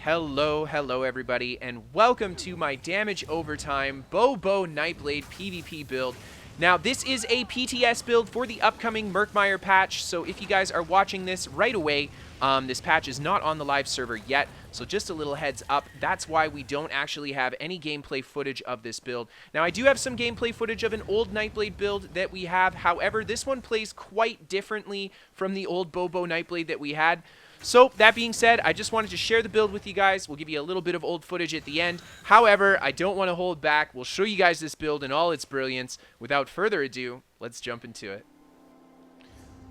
Hello everybody, and welcome to my Damage Overtime Bobo Nightblade PvP build. Now, this is a PTS build for the upcoming Murkmire patch, so if you guys are watching this right away, this patch is not on the live server yet, so just a little heads up, that's why we don't actually have any gameplay footage of this build. Now, I do have some gameplay footage of an old Nightblade build that we have, however, this one plays quite differently from the old Bobo Nightblade that we had. So, that being said, I just wanted to share the build with you guys. We'll give you a little bit of old footage at the end. However, I don't want to hold back. We'll show you guys this build in all its brilliance. Without further ado, let's jump into it.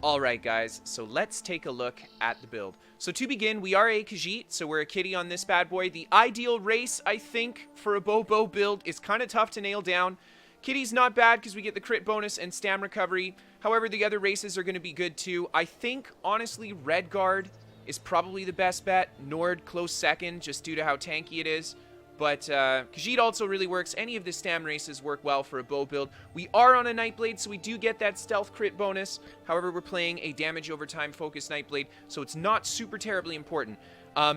Alright guys, so let's take a look at the build. So to begin, we are a Khajiit, so we're a kitty on this bad boy. The ideal race, I think, for a Bobo build is kind of tough to nail down. Kitty's not bad because we get the crit bonus and stam recovery. However, the other races are going to be good too. I think, honestly, Redguard is probably the best bet. Nord close second, just due to how tanky it is. But Khajiit also really works. Any of the stam races work well for a bow build. We are on a Nightblade, so we do get that stealth crit bonus. However, we're playing a damage over time focused Nightblade, so it's not super terribly important.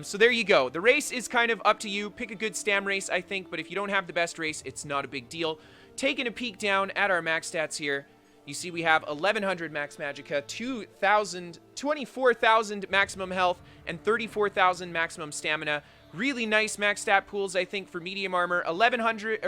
So there you go. The race is kind of up to you. Pick a good stam race, I think, but if you don't have the best race, it's not a big deal. Taking a peek down at our max stats here, you see we have 1100 max magicka, 24,000 maximum health, and 34,000 maximum stamina. Really nice max stat pools, I think, for medium armor. 11,000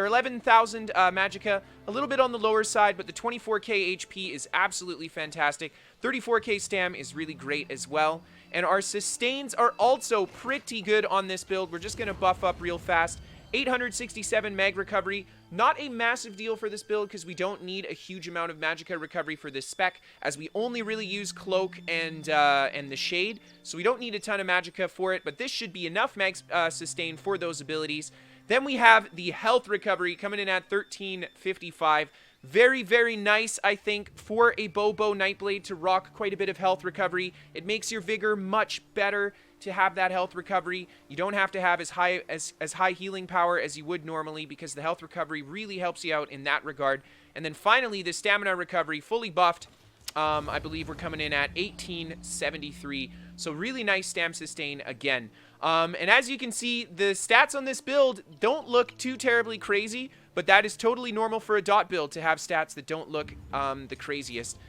magicka, a little bit on the lower side, but the 24k HP is absolutely fantastic. 34k stam is really great as well. And our sustains are also pretty good on this build. We're just going to buff up real fast. 867 mag recovery, not a massive deal for this build because we don't need a huge amount of magicka recovery for this spec, as we only really use cloak and the shade, so we don't need a ton of magicka for it, but this should be enough mag sustain for those abilities. Then we have the health recovery coming in at 1355. Very, very nice, I think, for a Bobo Nightblade to rock quite a bit of health recovery. It makes your vigor much better to have that health recovery. You don't have to have as high healing power as you would normally, because the health recovery really helps you out in that regard. And then finally, the stamina recovery, fully buffed. I believe we're coming in at 1873. So really nice stam sustain again. And as you can see, the stats on this build don't look too terribly crazy, but that is totally normal for a dot build to have stats that don't look the craziest.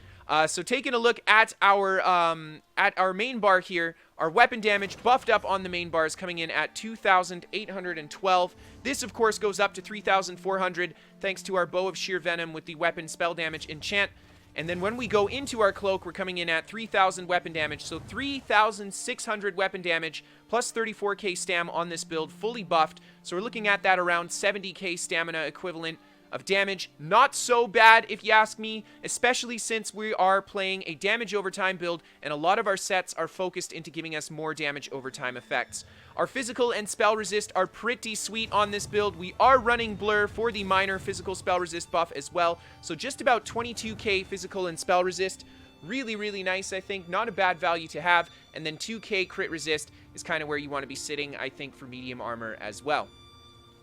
So taking a look at our main bar here, our weapon damage buffed up on the main bar is coming in at 2,812. This, of course, goes up to 3,400 thanks to our Bow of Sheer Venom with the weapon spell damage enchant. And then when we go into our cloak, we're coming in at 3,000 weapon damage. So 3,600 weapon damage plus 34k stam on this build, fully buffed. So we're looking at that around 70k stamina equivalent of damage. Not so bad if you ask me, especially since we are playing a damage over time build and a lot of our sets are focused into giving us more damage over time effects. Our physical and spell resist are pretty sweet on this build. We are running blur for the minor physical spell resist buff as well, so just about 22k physical and spell resist. Really, really nice, I think. Not a bad value to have. And then 2k crit resist is kind of where you want to be sitting, I think, for medium armor as well.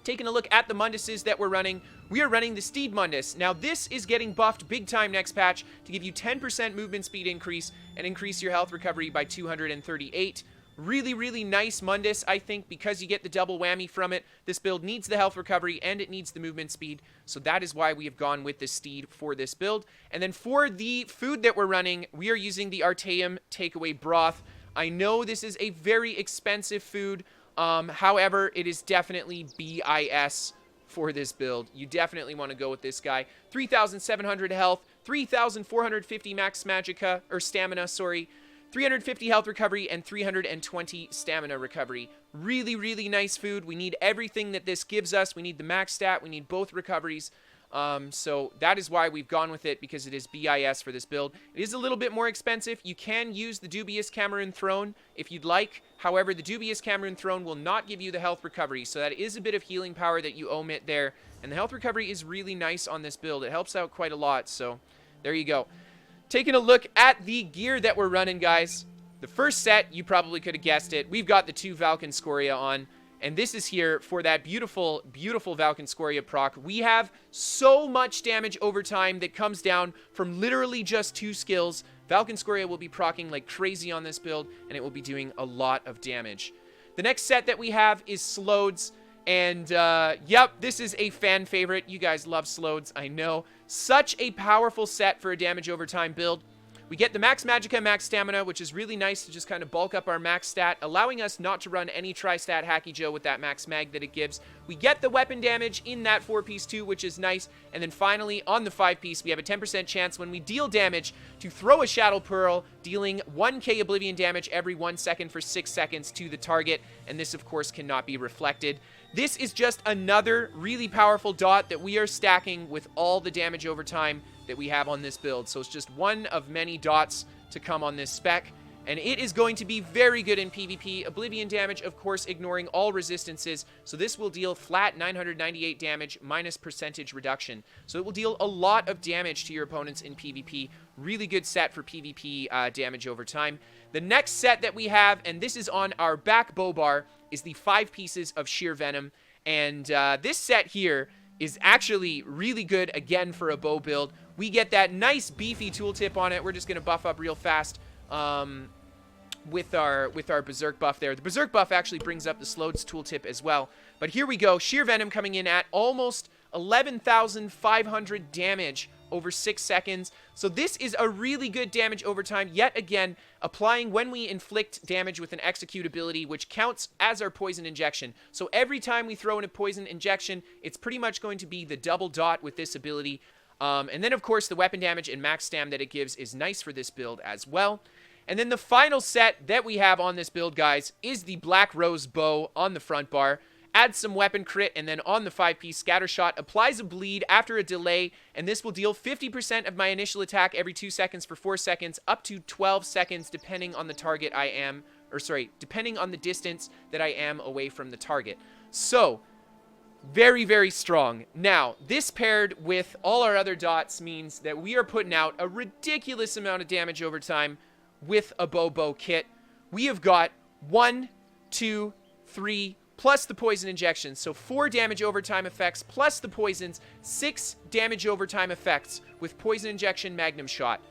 Taking a look at the Munduses that we're running, we are running the Steed Mundus. Now, this is getting buffed big time next patch to give you 10% movement speed increase and increase your health recovery by 238. Really, really nice Mundus, I think, because you get the double whammy from it. This build needs the health recovery and it needs the movement speed, so that is why we have gone with the Steed for this build. And then for the food that we're running, we are using the Artaeum Takeaway Broth. I know this is a very expensive food. However, it is definitely BIS for this build. You definitely want to go with this guy. 3,700 health, 3,450 max magicka, or stamina, sorry. 350 health recovery, and 320 stamina recovery. Really, really nice food. We need everything that this gives us. We need the max stat. We need both recoveries. So that is why we've gone with it, because it is BIS for this build. It is a little bit more expensive. You can use the Dubious Cameron Throne if you'd like. However, the Dubious Cameron Throne will not give you the health recovery, so that is a bit of healing power that you omit there. And the health recovery is really nice on this build. It helps out quite a lot, so there you go. Taking a look at the gear that we're running, guys. The first set, you probably could have guessed it. We've got the 2 Valken Scoria on. And this is here for that beautiful, beautiful Valken Scoria proc. We have so much damage over time that comes down from literally just 2 skills. Valken Scoria will be proccing like crazy on this build, and it will be doing a lot of damage. The next set that we have is Slodes. And, yep, this is a fan favorite. You guys love Slodes, I know. Such a powerful set for a damage over time build. We get the max magicka, max stamina, which is really nice to just kind of bulk up our max stat, allowing us not to run any tri-stat Hacky Joe with that max mag that it gives. We get the weapon damage in that 4-piece too, which is nice. And then finally, on the 5-piece, we have a 10% chance when we deal damage to throw a Shadow Pearl, dealing 1k Oblivion damage every 1 second for 6 seconds to the target. And this, of course, cannot be reflected. This is just another really powerful dot that we are stacking with all the damage over time that we have on this build. So it's just one of many dots to come on this spec, and it is going to be very good in PvP. Oblivion damage, of course, ignoring all resistances, so this will deal flat 998 damage minus percentage reduction. So it will deal a lot of damage to your opponents in PvP. Really good set for PvP damage over time. The next set that we have, and this is on our back bow bar, is the 5 pieces of Sheer Venom, and this set here is actually really good, again, for a bow build. We get that nice beefy tooltip on it. We're just going to buff up real fast with our Berserk buff there. The Berserk buff actually brings up the Slode's tooltip as well. But here we go. Sheer Venom coming in at almost 11,500 damage over 6 seconds. So this is a really good damage over time. Yet again, applying when we inflict damage with an execute ability, which counts as our poison injection. So every time we throw in a poison injection, it's pretty much going to be the double dot with this ability. And then, of course, the weapon damage and max stam that it gives is nice for this build as well. And then the final set that we have on this build, guys, is the Black Rose Bow on the front bar. Adds some weapon crit, and then on the 5-piece scatter shot, applies a bleed after a delay, and this will deal 50% of my initial attack every 2 seconds for 4 seconds, up to 12 seconds, depending on the target I am, or sorry, depending on the distance that I am away from the target. So, very, very strong. Now, this paired with all our other dots means that we are putting out a ridiculous amount of damage over time with a bow kit. We have got 1, 2, 3, plus the poison injection. So 4 damage over time effects plus the poisons, 6 damage over time effects with poison injection magnum shot.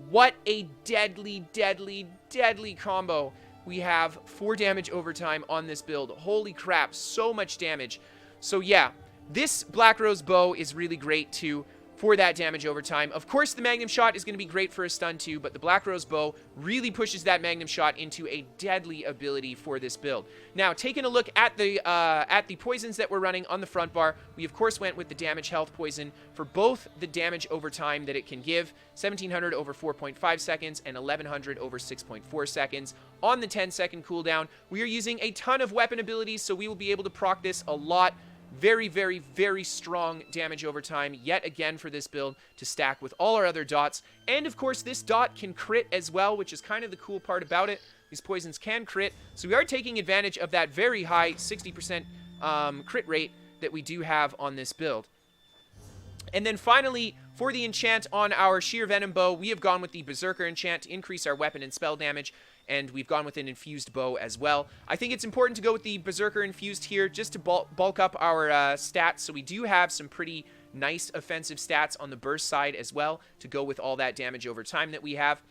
What a deadly, deadly, deadly combo we have. 4 damage over time on this build. Holy crap, so much damage. So yeah, this Black Rose Bow is really great too for that damage over time. Of course, the Magnum Shot is going to be great for a stun too, but the Black Rose Bow really pushes that Magnum Shot into a deadly ability for this build. Now, taking a look at the poisons that we're running on the front bar, we of course went with the damage health poison for both the damage over time that it can give, 1700 over 4.5 seconds and 1100 over 6.4 seconds. On the 10-second cooldown, we are using a ton of weapon abilities, so we will be able to proc this a lot. Very, very, very strong damage over time, yet again for this build to stack with all our other dots. And of course, this dot can crit as well, which is kind of the cool part about it. These poisons can crit, so we are taking advantage of that very high 60% crit rate that we do have on this build. And then finally, for the enchant on our Sheer Venom Bow, we have gone with the Berserker enchant to increase our weapon and spell damage, and we've gone with an infused bow as well. I think it's important to go with the Berserker infused here just to bulk up our stats, so we do have some pretty nice offensive stats on the burst side as well to go with all that damage over time that we have.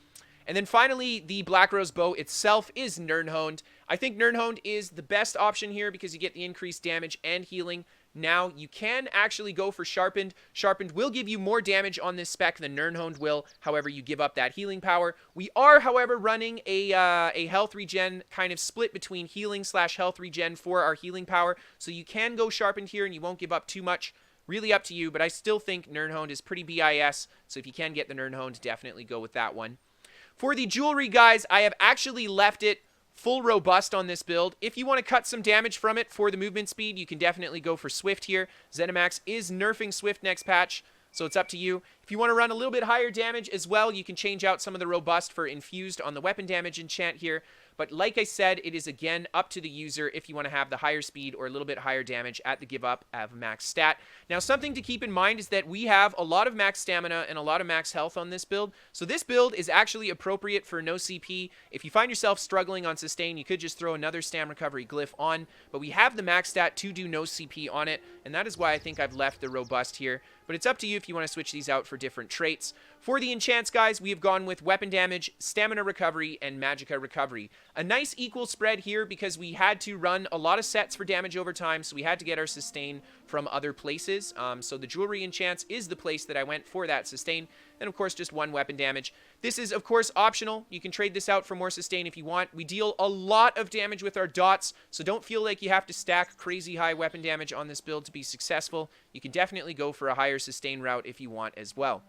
And then finally, the Black Rose Bow itself is Nirnhoned. I think Nirnhoned is the best option here because you get the increased damage and healing. Now, you can actually go for Sharpened. Sharpened will give you more damage on this spec than Nirnhoned will. However, you give up that healing power. We are, however, running a health regen kind of split between healing / health regen for our healing power. So you can go Sharpened here and you won't give up too much. Really up to you, but I still think Nirnhoned is pretty BIS. So if you can get the Nirnhoned, definitely go with that one. For the jewelry, guys, I have actually left it full robust on this build. If you want to cut some damage from it for the movement speed, you can definitely go for Swift here. ZeniMax is nerfing Swift next patch, so it's up to you. If you want to run a little bit higher damage as well, you can change out some of the robust for infused on the weapon damage enchant here. But like I said, it is again up to the user if you want to have the higher speed or a little bit higher damage at the give up of max stat. Now, something to keep in mind is that we have a lot of max stamina and a lot of max health on this build. So this build is actually appropriate for no CP. If you find yourself struggling on sustain, you could just throw another stam recovery glyph on. But we have the max stat to do no CP on it, and that is why I think I've left the robust here. but it's up to you if you want to switch these out for different traits. For the enchants, guys, we have gone with weapon damage, stamina recovery, and magicka recovery. A nice equal spread here because we had to run a lot of sets for damage over time, so we had to get our sustain from other places. So the jewelry enchants is the place that I went for that sustain. And of course, just one weapon damage. This is, of course, optional. You can trade this out for more sustain if you want. We deal a lot of damage with our dots, so don't feel like you have to stack crazy high weapon damage on this build to be successful. You can definitely go for a higher sustain route if you want as well.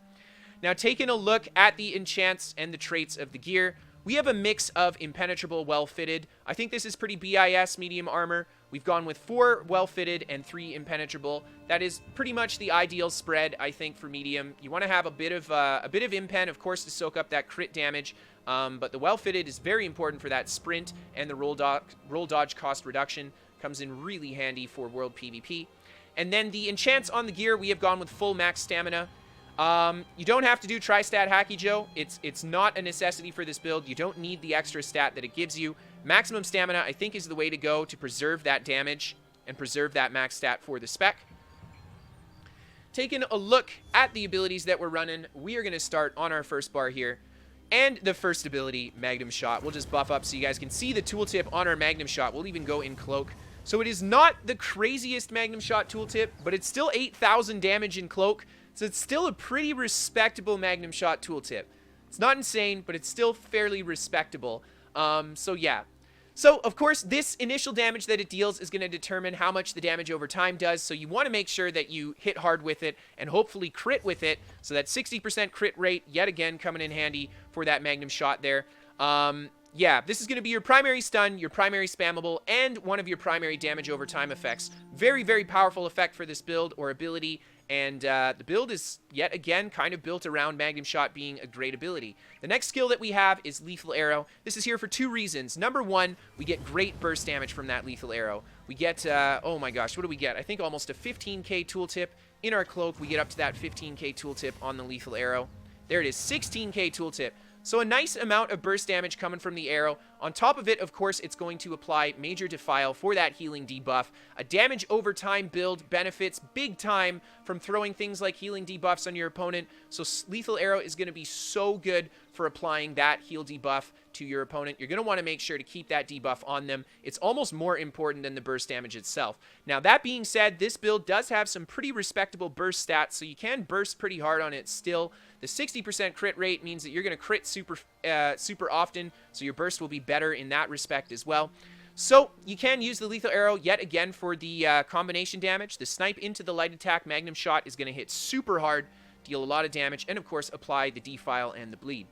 Now, taking a look at the enchants and the traits of the gear, we have a mix of impenetrable, well-fitted. I think this is pretty BIS medium armor. We've gone with 4 well-fitted and 3 impenetrable. That is pretty much the ideal spread, I think, for medium. You want to have a bit of impen, of course, to soak up that crit damage. But the well-fitted is very important for that sprint, and the roll dodge cost reduction comes in really handy for world PvP. And then the enchants on the gear, we have gone with full max stamina. You don't have to do Tri-Stat Hacky Joe. It's not a necessity for this build. You don't need the extra stat that it gives you. Maximum stamina, I think, is the way to go to preserve that damage and preserve that max stat for the spec. Taking a look at the abilities that we're running, we are going to start on our first bar here. And the first ability, Magnum Shot. We'll just buff up so you guys can see the tooltip on our Magnum Shot. We'll even go in Cloak. So it is not the craziest Magnum Shot tooltip, but it's still 8,000 damage in Cloak. So it's still a pretty respectable Magnum Shot tooltip. It's not insane, but it's still fairly respectable. So yeah. So, of course, this initial damage that it deals is going to determine how much the damage over time does. So you want to make sure that you hit hard with it and hopefully crit with it. So that 60% crit rate, yet again, coming in handy for that Magnum Shot there. Yeah, this is going to be your primary stun, your primary spammable, and one of your primary damage over time effects. Very, very powerful effect for this build or ability. And the build is, yet again, kind of built around Magnum Shot being a great ability. The next skill that we have is Lethal Arrow. This is here for 2 reasons. Number 1, we get great burst damage from that Lethal Arrow. We get, oh my gosh, what do we get? I think almost a 15k tooltip. In our Cloak, we get up to that 15k tooltip on the Lethal Arrow. There it is, 16k tooltip. So a nice amount of burst damage coming from the arrow. On top of it, of course, it's going to apply Major Defile for that healing debuff. A damage over time build benefits big time from throwing things like healing debuffs on your opponent. So Lethal Arrow is going to be so good for applying that heal debuff to your opponent. You're going to want to make sure to keep that debuff on them. It's almost more important than the burst damage itself. Now, that being said, this build does have some pretty respectable burst stats, so you can burst pretty hard on it still. The 60% crit rate means that you're going to crit super often, so your burst will be better in that respect as well. So you can use the Lethal Arrow yet again for the combination damage. The snipe into the light attack Magnum Shot is going to hit super hard, deal a lot of damage, and of course apply the defile and the bleed.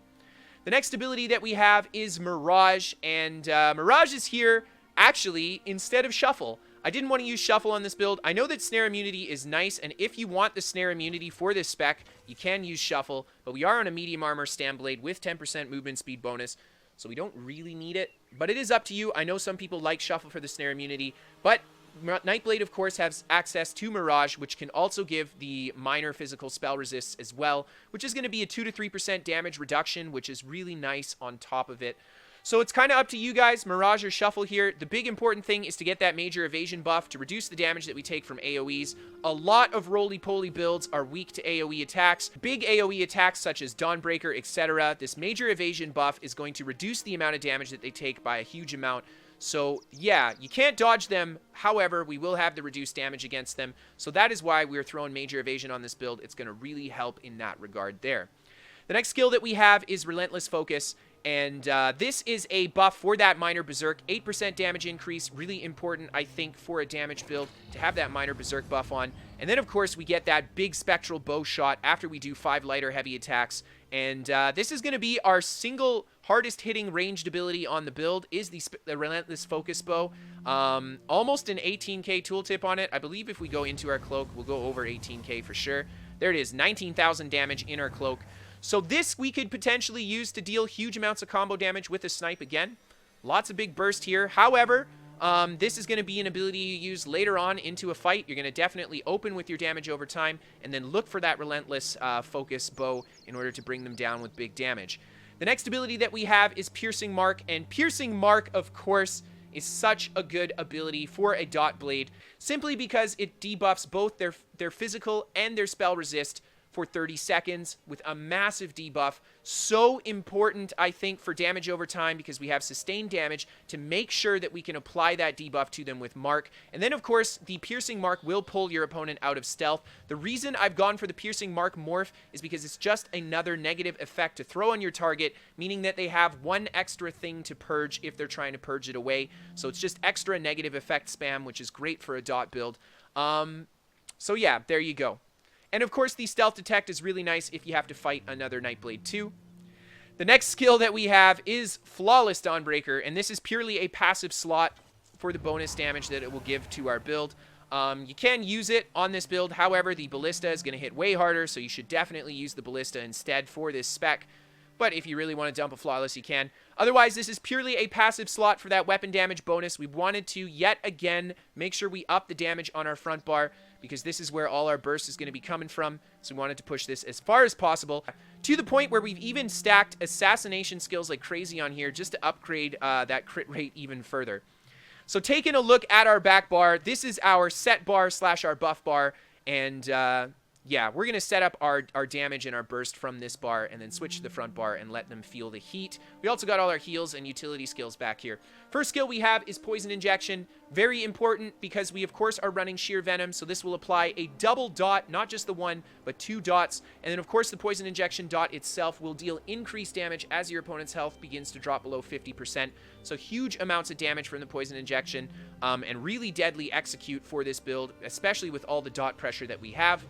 The next ability that we have is Mirage, and Mirage is here actually instead of Shuffle. I didn't want to use Shuffle on this build. I know that Snare Immunity is nice, and if you want the Snare Immunity for this spec, you can use Shuffle, but we are on a medium armor Blade with 10% movement speed bonus, so we don't really need it, but it is up to you. I know some people like Shuffle for the Snare Immunity, but Nightblade, of course, has access to Mirage, which can also give the minor physical spell resists as well, which is going to be a 2 to 3% damage reduction, which is really nice on top of it. So it's kind of up to you guys, Mirage or Shuffle here. The big important thing is to get that major evasion buff to reduce the damage that we take from AoEs. A lot of roly-poly builds are weak to AoE attacks. Big AoE attacks such as Dawnbreaker, etc. This major evasion buff is going to reduce the amount of damage that they take by a huge amount. So yeah, you can't dodge them. However, we will have the reduced damage against them. So that is why we're throwing major evasion on this build. It's going to really help in that regard there. The next skill that we have is Relentless Focus. And this is a buff for that minor berserk, 8% damage increase, really important, I think, for a damage build to have that minor berserk buff on. And then, of course, we get that big spectral bow shot after we do 5 lighter heavy attacks. And this is going to be our single hardest hitting ranged ability on the build, is the Relentless Focus Bow. Almost an 18k tooltip on it. I believe if we go into our Cloak, we'll go over 18k for sure. There it is, 19,000 damage in our Cloak. So this we could potentially use to deal huge amounts of combo damage with a snipe again. Lots of big burst here. However, this is going to be an ability you use later on into a fight. You're going to definitely open with your damage over time and then look for that Relentless Focus Bow in order to bring them down with big damage. The next ability that we have is Piercing Mark, and Piercing Mark, of course, is such a good ability for a dot blade, simply because it debuffs both their physical and their spell resist for 30 seconds with a massive debuff. So important, I think, for damage over time, because we have sustained damage to make sure that we can apply that debuff to them with Mark. And then, of course, the Piercing Mark will pull your opponent out of stealth. The reason I've gone for the Piercing Mark morph is because it's just another negative effect to throw on your target, meaning that they have one extra thing to purge if they're trying to purge it away. So it's just extra negative effect spam, which is great for a dot build. So yeah, there you go. And of course, the Stealth Detect is really nice if you have to fight another Nightblade too. The next skill that we have is Flawless Dawnbreaker, and this is purely a passive slot for the bonus damage that it will give to our build. You can use it on this build, however, the Ballista is going to hit way harder, so you should definitely use the Ballista instead for this spec. But if you really want to dump a Flawless, you can. Otherwise, this is purely a passive slot for that weapon damage bonus. We wanted to, yet again, make sure we up the damage on our front bar, because this is where all our burst is going to be coming from. So we wanted to push this as far as possible, to the point where we've even stacked assassination skills like crazy on here just to upgrade that crit rate even further. So taking a look at our back bar, this is our set bar / our buff bar, and yeah, we're going to set up our damage and our burst from this bar and then switch to the front bar and let them feel the heat. We also got all our heals and utility skills back here. First skill we have is Poison Injection. Very important because we, of course, are running Sheer Venom, so this will apply a double dot, not just the one, but 2 dots. And then, of course, the Poison Injection dot itself will deal increased damage as your opponent's health begins to drop below 50%. So huge amounts of damage from the Poison Injection, and really deadly execute for this build, especially with all the dot pressure that we have.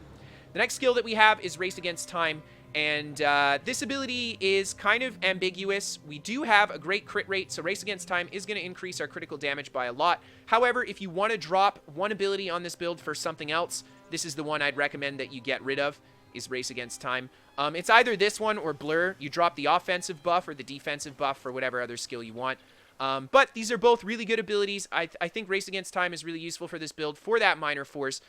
The next skill that we have is Race Against Time, and this ability is kind of ambiguous. We do have a great crit rate, so Race Against Time is going to increase our critical damage by a lot. However, if you want to drop one ability on this build for something else, this is the one I'd recommend that you get rid of, is Race Against Time. It's either this one or Blur. You drop the offensive buff or the defensive buff for whatever other skill you want. But these are both really good abilities. I think Race Against Time is really useful for this build for that minor force.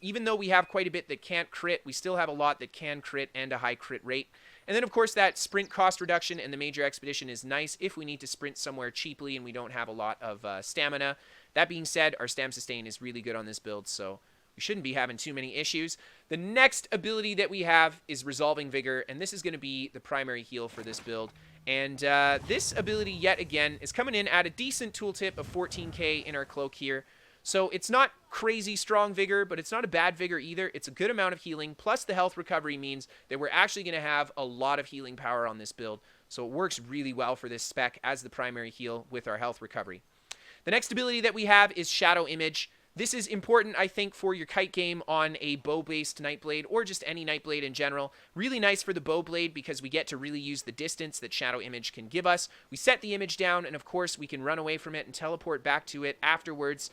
Even though we have quite a bit that can't crit, we still have a lot that can crit and a high crit rate. And then, of course, that sprint cost reduction and the Major Expedition is nice if we need to sprint somewhere cheaply and we don't have a lot of stamina. That being said, our Stam Sustain is really good on this build, so we shouldn't be having too many issues. The next ability that we have is Resolving Vigor, and this is going to be the primary heal for this build. And this ability, yet again, is coming in at a decent tooltip of 14k in our cloak here. So it's not crazy strong vigor, but it's not a bad vigor either. It's a good amount of healing, plus the health recovery means that we're actually going to have a lot of healing power on this build. So it works really well for this spec as the primary heal with our health recovery. The next ability that we have is Shadow Image. This is important, I think, for your kite game on a bow-based Nightblade, or just any Nightblade in general. Really nice for the bow blade because we get to really use the distance that Shadow Image can give us. We set the image down, and of course, we can run away from it and teleport back to it afterwards,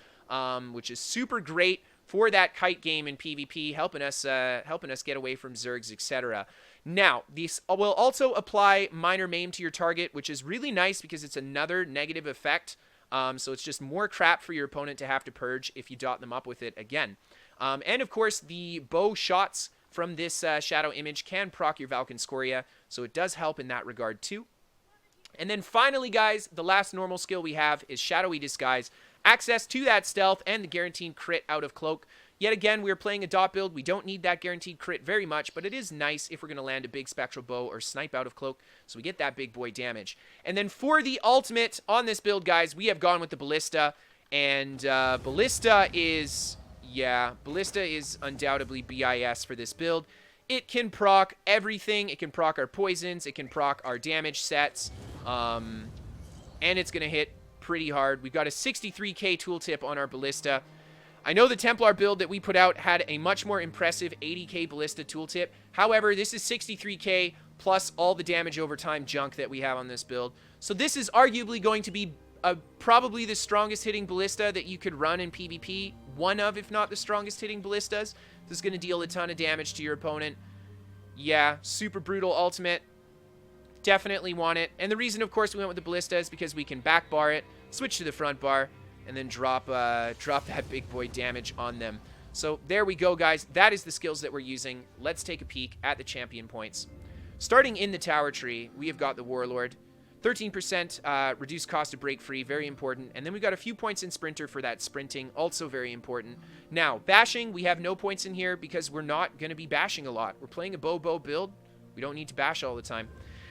which is super great for that kite game in PvP, helping us get away from Zergs, etc. Now, this will also apply Minor Maim to your target, which is really nice because it's another negative effect. So it's just more crap for your opponent to have to purge if you dot them up with it again. And of course, the bow shots from this Shadow Image can proc your Valken Scoria, so it does help in that regard too. And then finally, guys, the last normal skill we have is Shadowy Disguise. Access to that stealth and the guaranteed crit out of cloak. Yet again, we're playing a dot build. We don't need that guaranteed crit very much, but it is nice if we're going to land a big spectral bow or snipe out of cloak, so we get that big boy damage. And then for the ultimate on this build, guys, we have gone with the Ballista, and Ballista is undoubtedly BIS for this build. It can proc everything. It can proc our poisons. It can proc our damage sets, and it's going to hit pretty hard. We've got a 63k tooltip on our Ballista. I know the Templar build that we put out had a much more impressive 80k Ballista tooltip. However, this is 63k plus all the damage over time junk that we have on this build. So this is arguably going to be probably the strongest hitting Ballista that you could run in PvP. One of, if not the strongest hitting Ballistas. This is going to deal a ton of damage to your opponent. Yeah, super brutal ultimate. Definitely want it. And the reason, of course, we went with the Ballista is because we can back bar it, switch to the front bar, and then drop that big boy damage on them. So there we go, guys. That is the skills that we're using. Let's take a peek at the champion points. Starting in the tower tree, we have got the Warlord. 13% reduced cost to break free, very important. And then we got a few points in Sprinter for that sprinting, also very important. Now, bashing, we have no points in here because we're not going to be bashing a lot. We're playing a bow build. We don't need to bash all the time.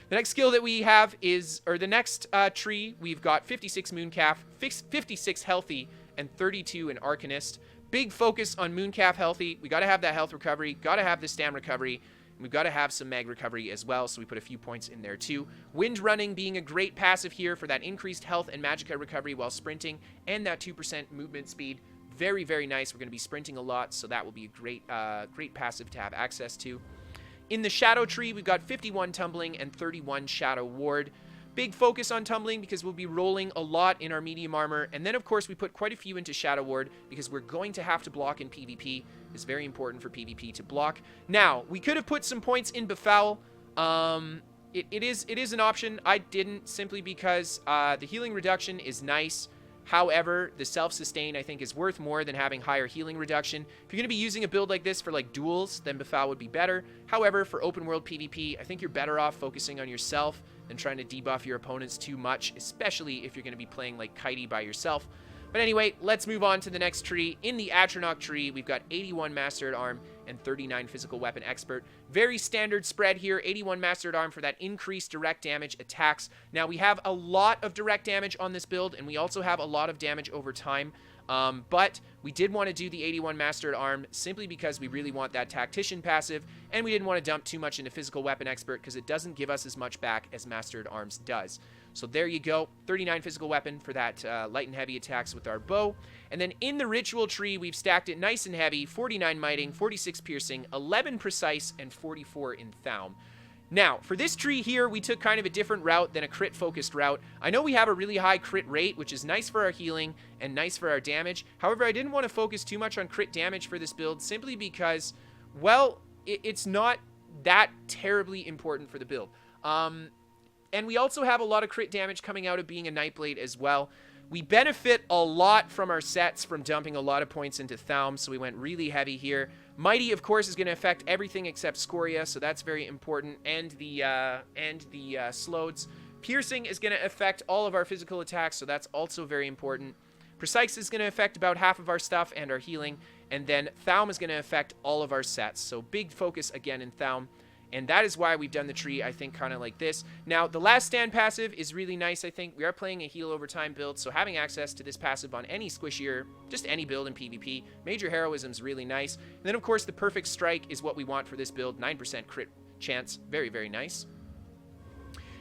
The next skill that we have is, or the next tree, we've got 56 Mooncalf, 56 Healthy, and 32 in Arcanist. Big focus on Mooncalf Healthy. We got to have that health recovery, got to have the stam recovery. We've got to have some mag recovery as well, so we put a few points in there too. Wind Running being a great passive here for that increased health and magicka recovery while sprinting, and that 2% movement speed. Very, very nice. We're going to be sprinting a lot, so that will be a great, great passive to have access to. In the Shadow Tree, we've got 51 Tumbling and 31 Shadow Ward. Big focus on Tumbling because we'll be rolling a lot in our medium armor. And then, of course, we put quite a few into Shadow Ward because we're going to have to block in PvP. It's very important for PvP to block. Now, we could have put some points in Befoul. It is an option. I didn't, simply because the healing reduction is nice. However, the self-sustain, I think, is worth more than having higher healing reduction. If you're going to be using a build like this for, like, duels, then Befoul would be better. However, for open world PvP, I think you're better off focusing on yourself than trying to debuff your opponents too much, especially if you're going to be playing like Kitey by yourself. But anyway, let's move on to the next tree. In the Atronach tree, we've got 81 Master at Arm and 39 Physical Weapon Expert. Very standard spread here. 81 Master at Arm for that increased direct damage attacks. Now, we have a lot of direct damage on this build, and we also have a lot of damage over time. But we did want to do the 81 Master at Arm simply because we really want that Tactician passive, and we didn't want to dump too much into Physical Weapon Expert because it doesn't give us as much back as Master at Arms does. So there you go, 39 Physical Weapon for that light and heavy attacks with our bow. And then in the Ritual tree, we've stacked it nice and heavy, 49 Mighting, 46 Piercing, 11 Precise, and 44 in Thaum. Now, for this tree here, we took kind of a different route than a crit-focused route. I know we have a really high crit rate, which is nice for our healing and nice for our damage. However, I didn't want to focus too much on crit damage for this build simply because, well, it's not that terribly important for the build. And we also have a lot of crit damage coming out of being a Nightblade as well. We benefit a lot from our sets from dumping a lot of points into Thaum, so we went really heavy here. Mighty, of course, is going to affect everything except Scoria, so that's very important, and the Slodes. Piercing is going to affect all of our physical attacks, so that's also very important. Precise is going to affect about half of our stuff and our healing, and then Thaum is going to affect all of our sets, so big focus again in Thaum. And that is why we've done the tree, I think, kind of like this. Now, the Last Stand passive is really nice, I think. We are playing a heal over time build, so having access to this passive on any squishier, just any build in PvP, Major Heroism is really nice. And then, of course, the Perfect Strike is what we want for this build. 9% crit chance. Very, very nice.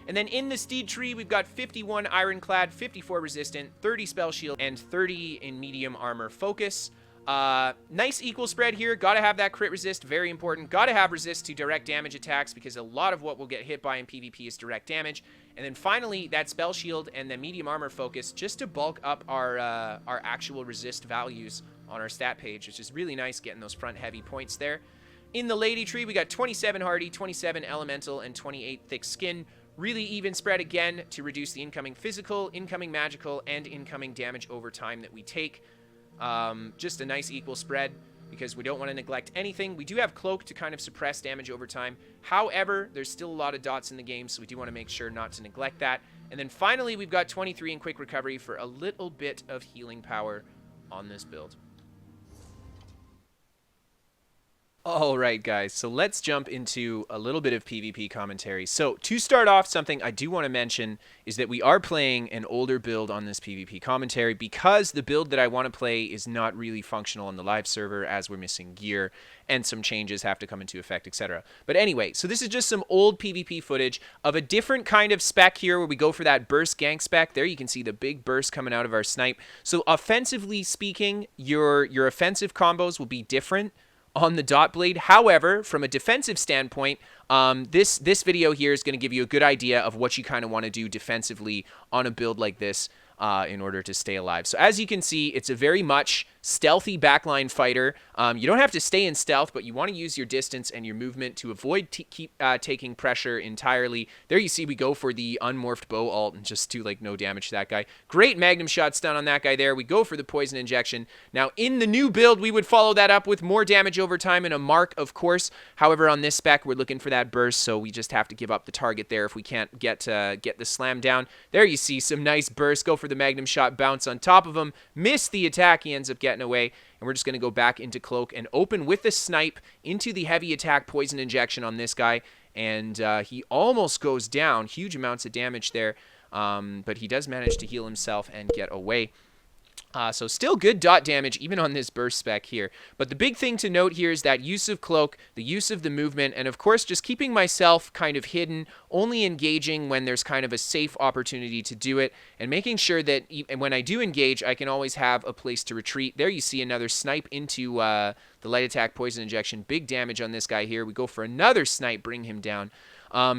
And then in the Steed tree, we've got 51 Ironclad, 54 Resistant, 30 Spell Shield, and 30 in Medium Armor Focus. Nice equal spread here. Gotta have that crit resist, very important. Gotta have resist to direct damage attacks because a lot of what we'll get hit by in PvP is direct damage. And then finally, that spell shield and the medium armor focus just to bulk up our actual resist values on our stat page, which is really nice getting those front heavy points there. In the Lady tree, we got 27 Hardy, 27 Elemental, and 28 Thick Skin. Really even spread again to reduce the incoming physical, incoming magical, and incoming damage over time that we take. Just a nice equal spread because we don't want to neglect anything. We do have Cloak to kind of suppress damage over time. However, there's still a lot of dots in the game, so we do want to make sure not to neglect that. And then finally, we've got 23 in Quick Recovery for a little bit of healing power on this build. Alright guys, so let's jump into a little bit of PvP commentary. So to start off, something I do want to mention is that we are playing an older build on this PvP commentary because the build that I want to play is not really functional on the live server as we're missing gear and some changes have to come into effect, etc. But anyway, so this is just some old PvP footage of a different kind of spec here where we go for that burst gank spec. There you can see the big burst coming out of our snipe. So offensively speaking, your offensive combos will be different on the dotblade. However, from a defensive standpoint, this video here is going to give you a good idea of what you kind of want to do defensively on a build like this in order to stay alive. So as you can see, it's a very much stealthy backline fighter. You don't have to stay in stealth, but you want to use your distance and your movement to avoid keep taking pressure entirely. There you see we go for the unmorphed bow ult and just do like no damage to that guy. Great magnum shot stun on that guy there. We go for the poison injection. Now in the new build, we would follow that up with more damage over time and a mark, of course. However, on this spec, we're looking for that burst, so we just have to give up the target there if we can't get the slam down. There you see some nice burst. Go for the magnum shot, bounce on top of him, miss the attack. He ends up getting away, and we're just going to go back into cloak and open with the snipe into the heavy attack poison injection on this guy, and he almost goes down. Huge amounts of damage there, but he does manage to heal himself and get away. So still good dot damage even on this burst spec here. But the big thing to note here is that use of cloak, the use of the movement, and of course just keeping myself kind of hidden, only engaging when there's kind of a safe opportunity to do it, and making sure that when I do engage, I can always have a place to retreat. There you see another snipe into the light attack poison injection. Big damage on this guy here. We go for another snipe, bring him down.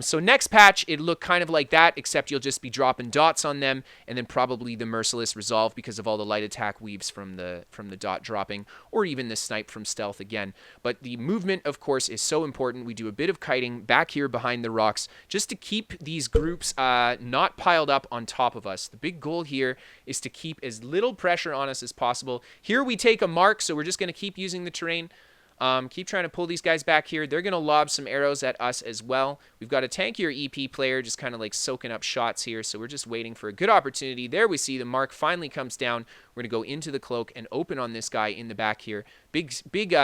So next patch, it'll look kind of like that, except you'll just be dropping dots on them, and then probably the Merciless Resolve because of all the light attack weaves from the dot dropping, or even the snipe from stealth again. But the movement, of course, is so important. We do a bit of kiting back here behind the rocks just to keep these groups not piled up on top of us. The big goal here is to keep as little pressure on us as possible. Here we take a mark, so we're just going to keep using the terrain. Keep trying to pull these guys back here. They're going to lob some arrows at us as well. We've got a tankier EP player just kind of like soaking up shots here, so we're just waiting for a good opportunity. There we see the mark finally comes down. We're going to go into the cloak and open on this guy in the back here. Big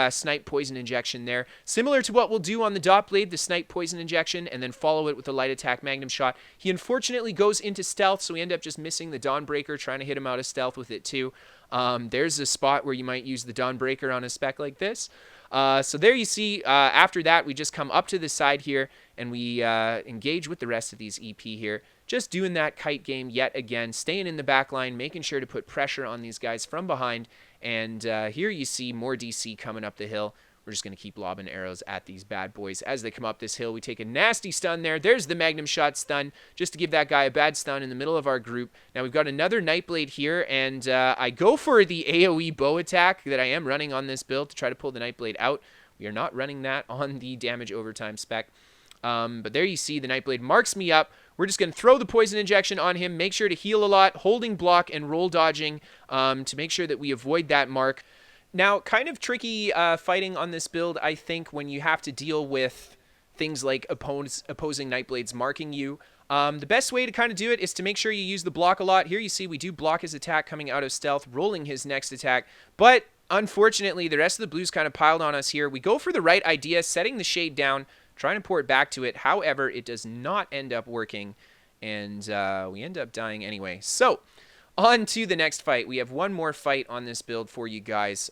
snipe poison injection there. Similar to what we'll do on the dotblade, the snipe poison injection, and then follow it with a light attack magnum shot. He unfortunately goes into stealth, so we end up just missing the Dawnbreaker, trying to hit him out of stealth with it too. There's a spot where you might use the Dawnbreaker on a spec like this. So there you see, after that, we just come up to the side here, and we engage with the rest of these EP here. Just doing that kite game yet again, staying in the back line, making sure to put pressure on these guys from behind. And here you see more DC coming up the hill. We're just going to keep lobbing arrows at these bad boys as they come up this hill. We take a nasty stun there. There's the magnum shot stun, just to give that guy a bad stun in the middle of our group. Now we've got another Nightblade here, and I go for the AoE bow attack that I am running on this build to try to pull the Nightblade out. We are not running that on the damage overtime spec. But there you see the Nightblade marks me up. We're just going to throw the poison injection on him, make sure to heal a lot, holding block and roll dodging to make sure that we avoid that mark. Now, kind of tricky fighting on this build, I think, when you have to deal with things like opposing Nightblades marking you. The best way to kind of do it is to make sure you use the block a lot. Here you see we do block his attack coming out of stealth, rolling his next attack. But unfortunately, the rest of the blues kind of piled on us here. We go for the right idea, setting the shade down, trying to port back to it. However, it does not end up working, and we end up dying anyway. So, on to the next fight. We have one more fight on this build for you guys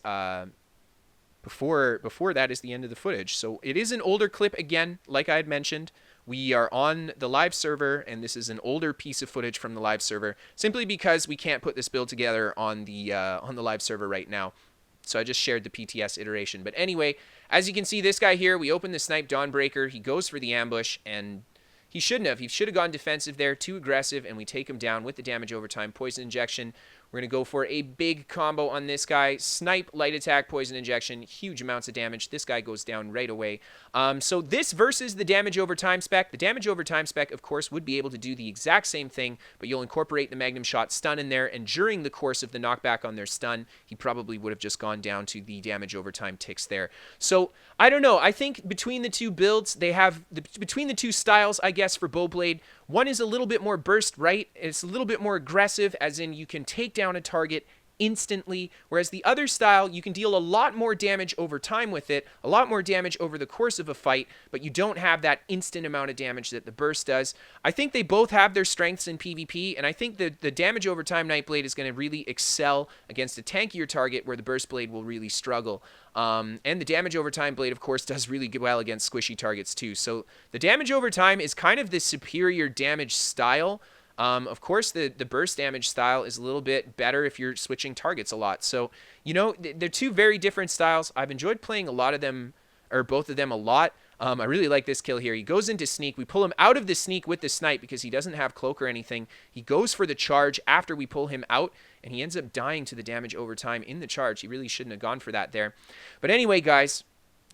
before that is the end of the footage. So it is an older clip again, like I had mentioned. We are on the live server, and this is an older piece of footage from the live server, simply because we can't put this build together on the live server right now. So I just shared the PTS iteration. But anyway, as you can see, this guy here, we open the snipe Dawnbreaker. He goes for the ambush, and he shouldn't have. He should have gone defensive there, too aggressive, and we take him down with the damage overtime poison injection. We're going to go for a big combo on this guy. Snipe, light attack, poison injection, huge amounts of damage. This guy goes down right away. So this versus the damage over time spec. The damage over time spec, of course, would be able to do the exact same thing, but you'll incorporate the magnum shot stun in there, and during the course of the knockback on their stun, he probably would have just gone down to the damage over time ticks there. So I don't know. I think between the two builds, they have, between the two styles, I guess, for Bowblade, one is a little bit more burst right. It's a little bit more aggressive, as in you can take down a target instantly, whereas the other style, you can deal a lot more damage over time with it, a lot more damage over the course of a fight, but you don't have that instant amount of damage that the burst does. I think they both have their strengths in PvP, and I think the damage over time Nightblade is going to really excel against a tankier target where the burst blade will really struggle. And the damage over time blade, of course, does really well against squishy targets too. So the damage over time is kind of the superior damage style. Of course, the burst damage style is a little bit better if you're switching targets a lot. So, you know, they're two very different styles. I've enjoyed playing a lot of them, or both of them a lot. I really like this kill here. He goes into sneak. We pull him out of the sneak with the snipe because he doesn't have cloak or anything. He goes for the charge after we pull him out, and he ends up dying to the damage over time in the charge. He really shouldn't have gone for that there. But anyway, guys,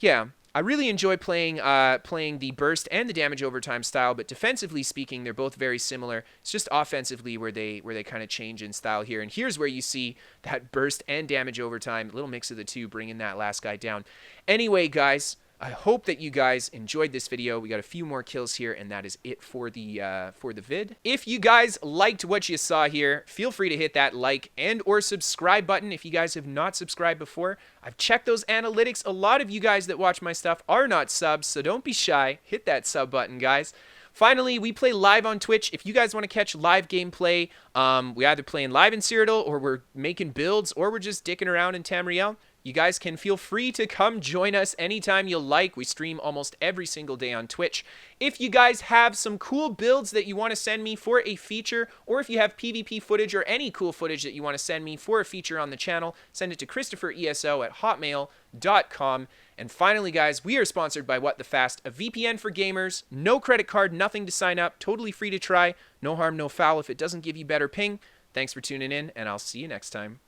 yeah, I really enjoy playing the burst and the damage over time style, but defensively speaking, they're both very similar. It's just offensively where they kind of change in style here. And here's where you see that burst and damage over time, a little mix of the two, bringing that last guy down. Anyway, guys, I hope that you guys enjoyed this video. We got a few more kills here, and that is it for the vid. If you guys liked what you saw here, feel free to hit that like and or subscribe button if you guys have not subscribed before. I've checked those analytics. A lot of you guys that watch my stuff are not subs, so don't be shy. Hit that sub button, guys. Finally, we play live on Twitch. If you guys want to catch live gameplay, we either playing live in Cyrodiil, or we're making builds, or we're just dicking around in Tamriel. You guys can feel free to come join us anytime you like. We stream almost every single day on Twitch. If you guys have some cool builds that you want to send me for a feature, or if you have PvP footage or any cool footage that you want to send me for a feature on the channel, send it to KristoferESO@hotmail.com. And finally, guys, we are sponsored by What the Fast, a VPN for gamers. No credit card, nothing to sign up, totally free to try. No harm, no foul if it doesn't give you better ping. Thanks for tuning in, and I'll see you next time.